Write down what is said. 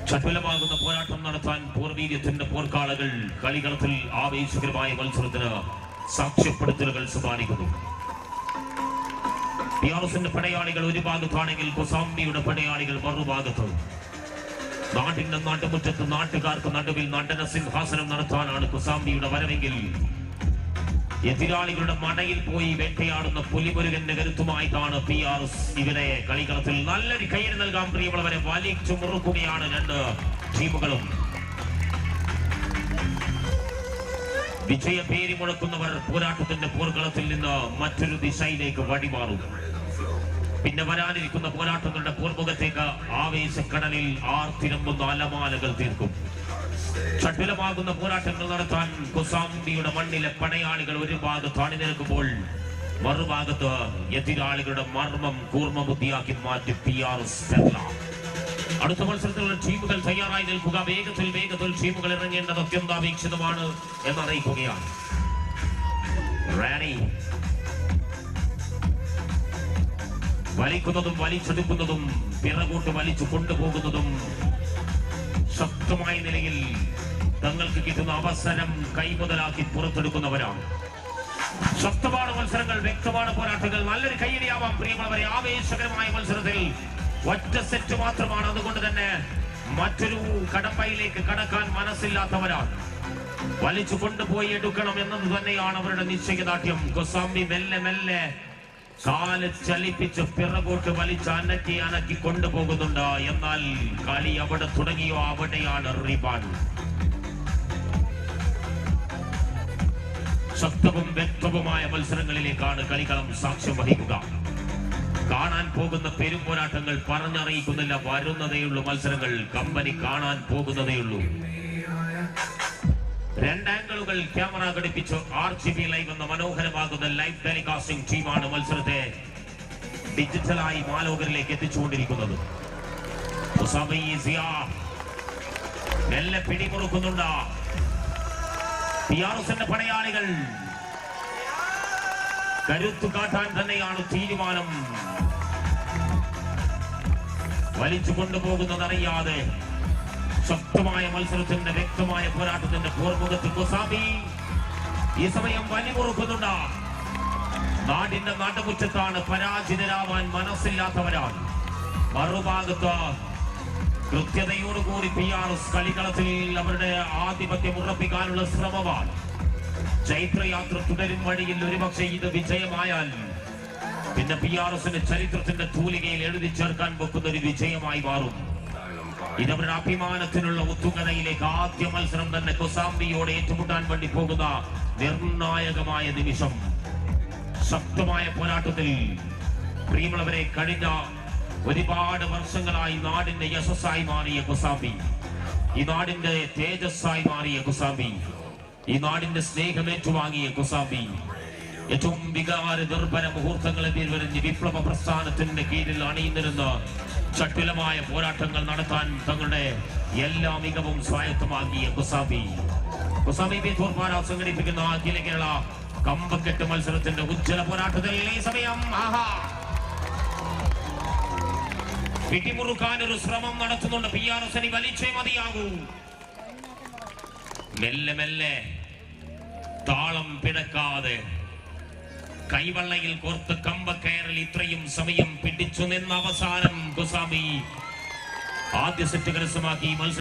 ചടുലമാകുന്ന പോരാട്ടം നടത്താൻ പൂർവീര്യത്തിന്റെ പോർക്കാളകൾ കളികളത്തിൽ ആവേശകരമായ മത്സരത്തിന് സാക്ഷ്യപ്പെടുത്തലുകൾ സമ്മാനിക്കുന്നു. പിയാറസിന്റെ പടയാളികൾ ഒരു ഭാഗത്താണെങ്കിൽ കൊസാംബിയുടെ പടയാളികൾ മറുഭാഗത്ത്. നാട്ടിന്റെ നാട്ടുമുറ്റത്ത് നാട്ടുകാർക്ക് നടുവിൽ നടന സിംഹാസനം നടത്താനാണ് കൊസാംബിയുടെ വരവെങ്കിൽ എതിരാളികളുടെ മടയിൽ പോയി വേട്ടയാടുന്ന പുലിമുരുകന്റെ കരുത്തുമായിട്ടാണ് പിയാറസ് ഇവരെ കളികളത്തിൽ നല്ലൊരു കയ്യിൽ നൽകാൻ പ്രിയമുള്ളവരെ വലിച്ചു മുറുക്കുകയാണ് രണ്ട് ടീമുകളും. വിജയ പേരി മുഴക്കുന്നവർ പോരാട്ടത്തിന്റെ പോർക്കളത്തിൽ നിന്ന് മറ്റൊരു ദിശയിലേക്ക് വഴിമാറും. പിന്നെ വരാനിരിക്കുന്ന പോരാട്ടങ്ങളുടെ പോർമുഖത്തേക്ക് ആവേശക്കടലിൽ ആർത്തിരമ്പുന്ന അലമാലകൾ തീർക്കും. ചടുലമാകുന്ന പോരാട്ടങ്ങൾ നടത്താൻ കൊസാംബിയുടെ മണ്ണിലെ പടയാളികൾ ഒരു ഭാഗത്ത് അണിനിരക്കുമ്പോൾ മറുഭാഗത്ത് എതിരാളികളുടെ മർമ്മം കൂർമ്മബുദ്ധിയാക്കി മാറ്റി പിയാറസ് പെർല. അടുത്ത മത്സരത്തിലുള്ള ടീമുകൾ തയ്യാറായി നിൽക്കുക. വേഗത്തിൽ ടീമുകൾ ഇറങ്ങേണ്ടത് അത്യന്താപേക്ഷിതമാണ് എന്നറിയിക്കുകയാണ്. റാണി വലിക്കുന്നതും വലിച്ചെടുക്കുന്നതും പിറകോട്ട് വലിച്ചു കൊണ്ടുപോകുന്നതും ശക്തമായ നിലയിൽ തങ്ങൾക്ക് കിട്ടുന്ന അവസരം കൈമുതലാക്കി പുറത്തെടുക്കുന്നവരാണ്. ശക്തമാണ് മത്സരങ്ങൾ, വ്യക്തമാണ് പോരാട്ടങ്ങൾ. നല്ലൊരു കയ്യടിയാവാം പ്രിയമുള്ളവരെ. ആവേശകരമായ മത്സരത്തിൽ ഒറ്റ സെറ്റ് മാത്രമാണ്. അതുകൊണ്ട് തന്നെ മറ്റൊരു കടമ്പയിലേക്ക് കടക്കാൻ മനസ്സില്ലാത്തവരാണ്. വലിച്ചു കൊണ്ടുപോയി എടുക്കണം എന്നത് തന്നെയാണ് അവരുടെ നിശ്ചയദാർഢ്യം. കൊസാംബി മെല്ലെ കാല് ചലിപ്പിച്ച് പിറകോട്ട് വലിച്ച് അനക്കി കൊണ്ടുപോകുന്നുണ്ട്. എന്നാൽ കളി അവിടെ തുടങ്ങിയോ അവിടെയാണ് റിബാൻ. ശക്തവും വ്യക്തവുമായ മത്സരങ്ങളിലേക്കാണ് കളിക്കളം സാക്ഷ്യം വഹിക്കുക. കാണാൻ പോകുന്ന പെരുമ്പോരാട്ടങ്ങൾ പറഞ്ഞറിയിക്കുന്നില്ല. വരുന്നതേയുള്ളൂ മത്സരങ്ങൾ. കമ്പനി കാണാൻ പോകുന്നതേയുള്ളൂ. രണ്ടാംഗിളുകൾ ക്യാമറ ഘടിപ്പിച്ച് RGB ലൈവ് എന്ന മനോഹരമാകുന്ന ലൈവ് ടെലികാസ്റ്റിംഗ് ടീമാണ് മത്സരത്തെ ഡിജിറ്റലായി മാലോകരിലേക്ക് എത്തിച്ചുകൊണ്ടിരിക്കുന്നത്. മെല്ലെ പിടിമുറുക്കുന്നുണ്ട് പിയാറസിന്റെ പടയാളികൾ. കരുത്തു കാട്ടാൻ തന്നെയാണ് തീരുമാനം. വലിച്ചു കൊണ്ടുപോകുന്നതറിയാതെ ശക്തമായ മത്സരത്തിന്റെ വ്യക്തമായ പോരാട്ടത്തിന്റെ പോർമുഖത്ത് കൊസാംബി ഈ സമയം വലിമുറുക്കുന്നുണ്ട്. നാടിന്റെ നാട്ടുമുറ്റത്താണ്. പരാജിതരാവാൻ മനസ്സില്ലാത്തവരാണ്. മറുഭാഗത്ത് കൃത്യതയോടുകൂടി പിയാറസ് കളികളത്തിൽ അവരുടെ ആധിപത്യം ഉറപ്പിക്കാനുള്ള ശ്രമമാണ്. ചൈത്രയാത്ര തുടരും വഴിയിൽ ഒരുപക്ഷെ ഇത് വിജയമായാൽ പിന്നെ പിയാറസിന്റെ ചരിത്രത്തിന്റെ തൂലികയിൽ എഴുതി ചേർക്കാൻ വെക്കുന്ന ഒരു വിജയമായി മാറും. ഇതവരുടെ അഭിമാനത്തിനുള്ള ഒത്തുകഥയിലേക്ക് ആദ്യ മത്സരം തന്നെ കൊസാംബിയോട് ഏറ്റുമുട്ടാൻ വേണ്ടി പോകുന്ന നിർണായകമായ നിമിഷം. ശക്തമായ പോരാട്ടത്തിൽ പ്രിയമുള്ളവരെ കഴിഞ്ഞ ഒരുപാട് വർഷങ്ങളായി നാടിന്റെ യശസ്സായി മാറിയ കൊസാംബി, ഈ നാടിന്റെ തേജസ്സായി മാറിയ കൊസാംബി, ഈ നാടിന്റെ സ്നേഹമേറ്റുവാങ്ങിയ കൊസാംബി ഏറ്റവും വികാര ദുർബല മുഹൂർത്തങ്ങളെ തിരിവരിഞ്ഞ് വിപ്ലവ പ്രസ്ഥാനത്തിന്റെ കീഴിൽ അണിയുന്നിരുന്ന ചടുലമായ പോരാട്ടങ്ങൾ നടത്താൻ തങ്ങളുടെ എല്ലാ മികവും സ്വായത്തമാക്കിയ കൊസാംബി സംഘടിപ്പിക്കുന്ന അഖില കേരള കമ്പക്കെട്ട് മത്സരത്തിന്റെ ഉജ്ജ്വല പോരാട്ടത്തിൽ ഈ സമയം പിടിമുറുക്കാൻ ഒരു ശ്രമം നടത്തുന്നുണ്ട് പിയാറസിന്. വലിച്ചേ മതിയാകൂ. മെല്ലെ താളം പിടക്കാതെ കൈവള്ളയിൽ കോർത്ത് കമ്പക്കയറിൽ ഇത്രയും സമയം പിടിച്ചു നിന്ന അവസാനം കൊസാംബി ആദ്യ സെറ്റ് കരസ്ഥമാക്കി മത്സരം